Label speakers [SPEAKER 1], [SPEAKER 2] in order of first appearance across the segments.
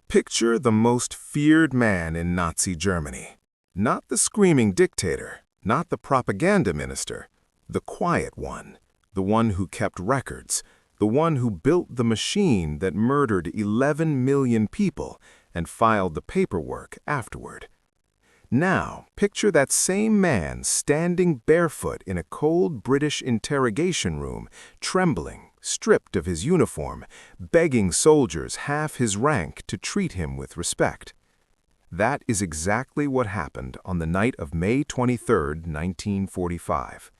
[SPEAKER 1] Picture the most feared man in Nazi Germany. Not the screaming dictator, not the propaganda minister, the quiet one, the one who kept records, the one who built the machine that murdered 11 million people and filed the paperwork afterward. Now, picture that same man standing barefoot in a cold British interrogation room, trembling, stripped of his uniform, begging soldiers half his rank to treat him with respect. That is exactly what happened on the night of May 23, 1945.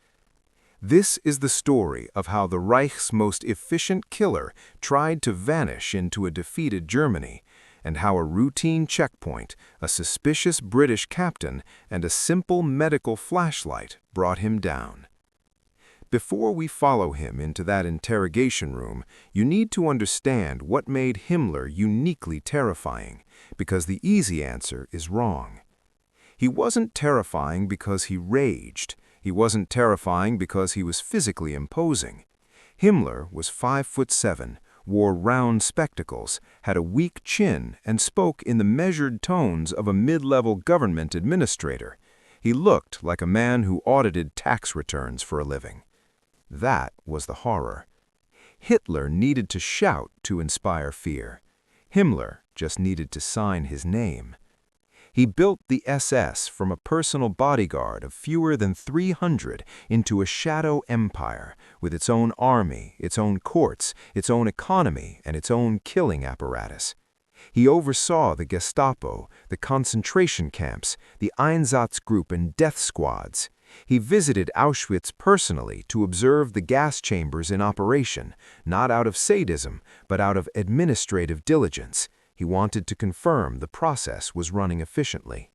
[SPEAKER 1] This is the story of how the Reich's most efficient killer tried to vanish into a defeated Germany, and how a routine checkpoint, a suspicious British captain, and a simple medical flashlight brought him down. Before we follow him into that interrogation room, you need to understand what made Himmler uniquely terrifying, because the easy answer is wrong. He wasn't terrifying because he raged. He wasn't terrifying because he was physically imposing. Himmler was 5'7", wore round spectacles, had a weak chin, and spoke in the measured tones of a mid-level government administrator. He looked like a man who audited tax returns for a living. That was the horror. Hitler needed to shout to inspire fear. Himmler just needed to sign his name. He built the SS from a personal bodyguard of fewer than 300 into a shadow empire with its own army, its own courts, its own economy, and its own killing apparatus. He oversaw the Gestapo, the concentration camps, the Einsatzgruppen and death squads. He visited Auschwitz personally to observe the gas chambers in operation, not out of sadism, but out of administrative diligence. He wanted to confirm the process was running efficiently.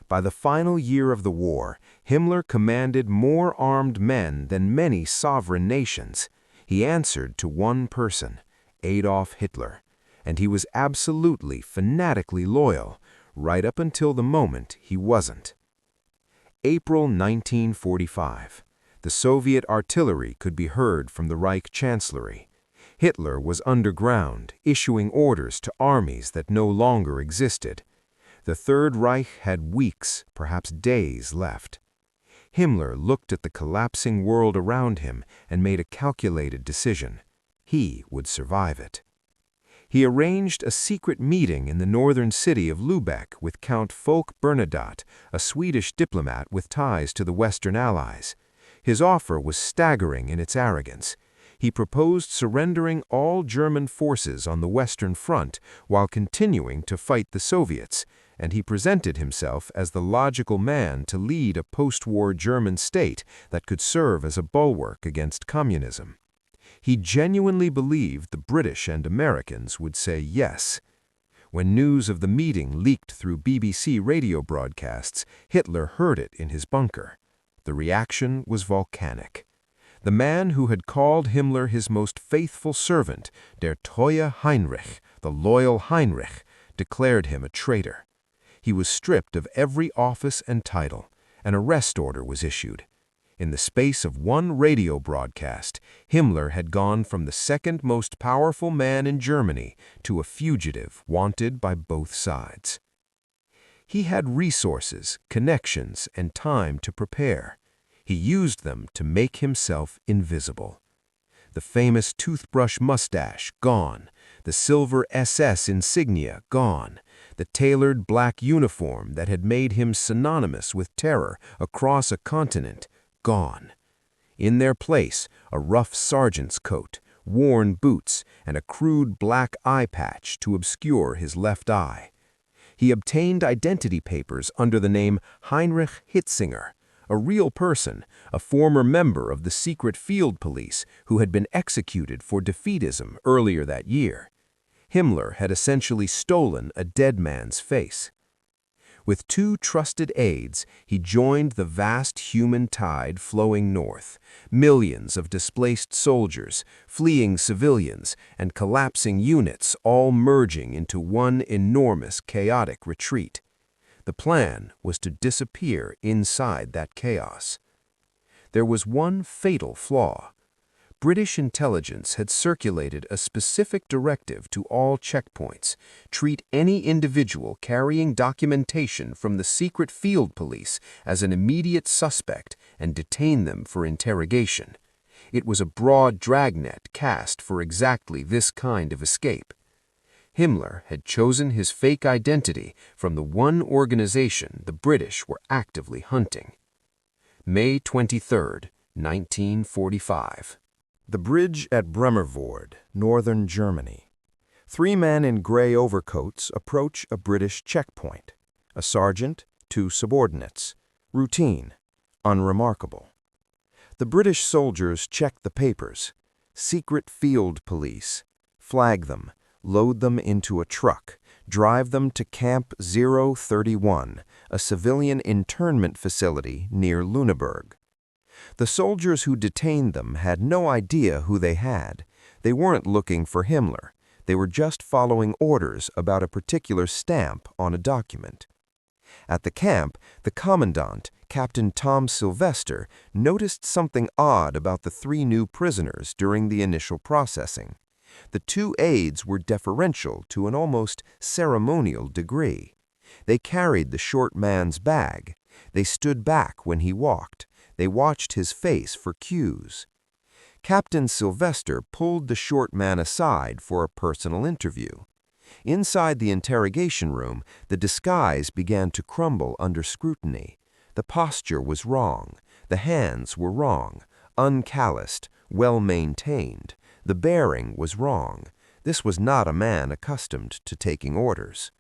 [SPEAKER 1] By the final year of the war, Himmler commanded more armed men than many sovereign nations. He answered to one person, Adolf Hitler, and he was absolutely, fanatically loyal, right up until the moment he wasn't. April 1945. The Soviet artillery could be heard from the Reich Chancellery. Hitler was underground, issuing orders to armies that no longer existed. The Third Reich had weeks, perhaps days, left. Himmler looked at the collapsing world around him and made a calculated decision. He would survive it. He arranged a secret meeting in the northern city of Lübeck with Count Folke Bernadotte, a Swedish diplomat with ties to the Western Allies. His offer was staggering in its arrogance. He proposed surrendering all German forces on the Western Front while continuing to fight the Soviets, and he presented himself as the logical man to lead a post-war German state that could serve as a bulwark against communism. He genuinely believed the British and Americans would say yes. When news of the meeting leaked through BBC radio broadcasts, Hitler heard it in his bunker. The reaction was volcanic. The man who had called Himmler his most faithful servant, der treue Heinrich, the loyal Heinrich, declared him a traitor. He was stripped of every office and title. An arrest order was issued. In the space of one radio broadcast, Himmler had gone from the second most powerful man in Germany to a fugitive wanted by both sides. He had resources, connections, and time to prepare. He used them to make himself invisible. The famous toothbrush mustache, gone. The silver SS insignia, gone. The tailored black uniform that had made him synonymous with terror across a continent, gone. In their place, a rough sergeant's coat, worn boots, and a crude black eye patch to obscure his left eye. He obtained identity papers under the name Heinrich Hitzinger, a real person, a former member of the secret field police who had been executed for defeatism earlier that year. Himmler had essentially stolen a dead man's face. With two trusted aides, he joined the vast human tide flowing north, millions of displaced soldiers, fleeing civilians, and collapsing units all merging into one enormous chaotic retreat. The plan was to disappear inside that chaos. There was one fatal flaw.
[SPEAKER 2] British intelligence had circulated a specific directive to all checkpoints: treat any individual carrying documentation from the secret field police as an immediate suspect and detain them for interrogation. It was a broad dragnet cast for exactly this kind of escape. Himmler had chosen his fake identity from the one organization the British were actively hunting. May 23, 1945.
[SPEAKER 1] The bridge at Bremervord, northern Germany. 3 men in gray overcoats approach a British checkpoint. A sergeant, 2 subordinates. Routine, unremarkable. The British soldiers check the papers. Secret field police. Flag them, load them into a truck, drive them to Camp 031, a civilian internment facility near Lüneburg. The soldiers who detained them had no idea who they had. They weren't looking for Himmler. They were just following orders about a particular stamp on a document. At the camp, the commandant, Captain Tom Sylvester, noticed something odd about the 3 new prisoners during the initial processing. The 2 aides were deferential to an almost ceremonial degree. They carried the short man's bag. They stood back when he walked. They watched his face for cues. Captain Sylvester pulled the short man aside for a personal interview. Inside the interrogation room, the disguise began to crumble under scrutiny. The posture was wrong. The hands were wrong, uncalloused, well-maintained. The bearing was wrong. This was not a man accustomed to taking orders.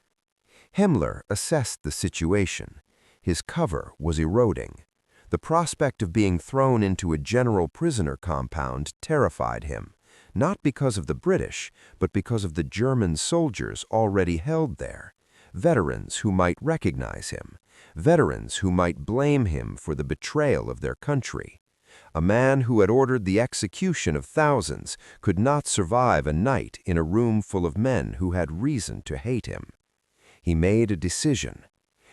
[SPEAKER 1] Himmler assessed the situation. His cover was eroding. The prospect of being thrown into a general prisoner compound terrified him, not because of the British, but because of the German soldiers already held there, veterans who might recognize him, veterans who might blame him for the betrayal of their country. A man who had ordered the execution of thousands could not survive a night in a room full of men who had reason to hate him. He made a decision.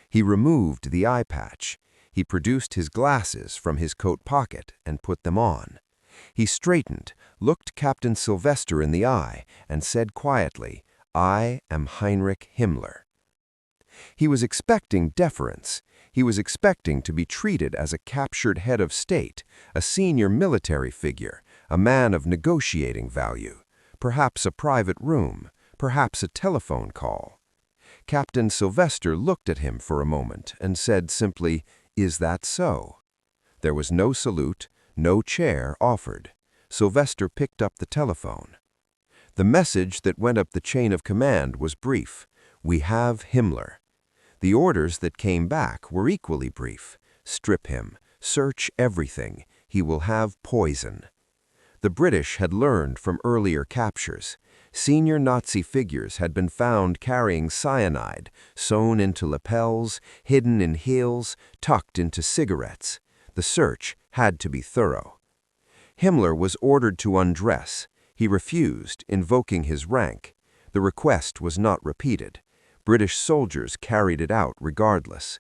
[SPEAKER 1] He removed the eye patch. He produced his glasses from his coat pocket and put them on. He straightened, looked Captain Sylvester in the eye, and said quietly, "I am Heinrich Himmler." He was expecting deference. He was expecting to be treated as a captured head of state, a senior military figure, a man of negotiating value, perhaps a private room, perhaps a telephone call. Captain Sylvester looked at him for a moment and said simply, "Is that so?" There was no salute, no chair offered. Sylvester picked up the telephone. The message that went up the chain of command was brief. "We have Himmler." The orders that came back were equally brief. "Strip him. Search everything. He will have poison." The British had learned from earlier captures. Senior Nazi figures had been found carrying cyanide, sewn into lapels, hidden in heels, tucked into cigarettes. The search had to be thorough. Himmler was ordered to undress. He refused, invoking his rank. The request was not repeated. British soldiers carried it out regardless.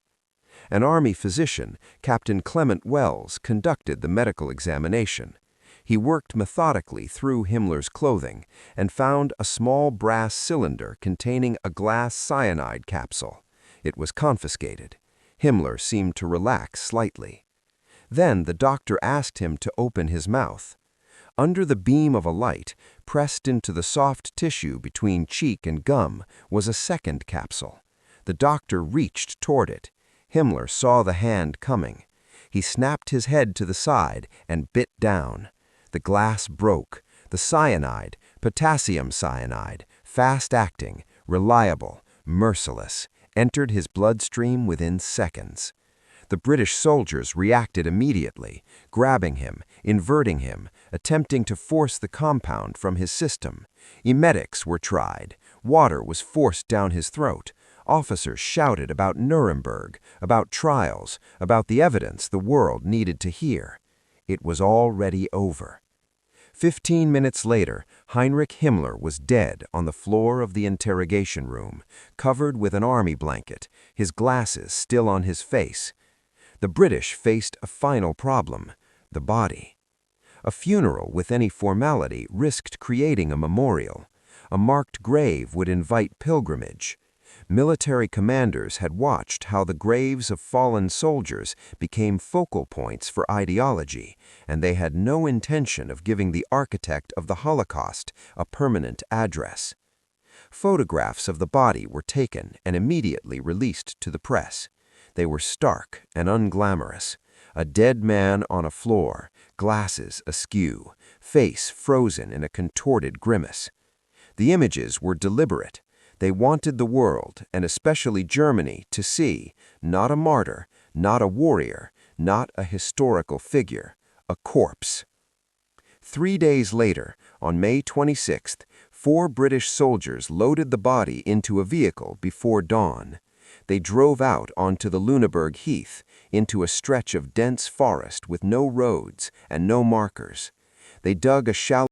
[SPEAKER 1] An army physician, Captain Clement Wells, conducted the medical examination. He worked methodically through Himmler's clothing and found a small brass cylinder containing a glass cyanide capsule. It was confiscated. Himmler seemed to relax slightly. Then the doctor asked him to open his mouth. Under the beam of a light, pressed into the soft tissue between cheek and gum, was a second capsule. The doctor reached toward it. Himmler saw the hand coming. He snapped his head to the side and bit down. The glass broke. The cyanide, potassium cyanide, fast-acting, reliable, merciless, entered his bloodstream within seconds. The British soldiers reacted immediately, grabbing him, inverting him, attempting to force the compound from his system. Emetics were tried. Water was forced down his throat. Officers shouted about Nuremberg, about trials, about the evidence the world needed to hear. It was already over. 15 minutes later, Heinrich Himmler was dead on the floor of the interrogation room, covered with an army blanket, his glasses still on his face. The British faced a final problem: the body.
[SPEAKER 2] A funeral with any formality risked creating a memorial. A marked grave would invite pilgrimage. Military commanders had watched how the graves of fallen soldiers became focal points for ideology, and they had no intention of giving the architect of the Holocaust a permanent address. Photographs of the body were taken and immediately released to the press. They were stark and unglamorous. A dead man on a floor, glasses askew, face frozen in a contorted grimace. The images were deliberate. They wanted the world, and especially Germany, to see not a martyr, not a warrior, not a historical figure, a corpse. 3 days later, on May 26th, 4 British soldiers loaded the body into a vehicle before dawn. They drove out onto the Lüneburg Heath, into a stretch of dense forest with no roads and no markers. They dug a shallow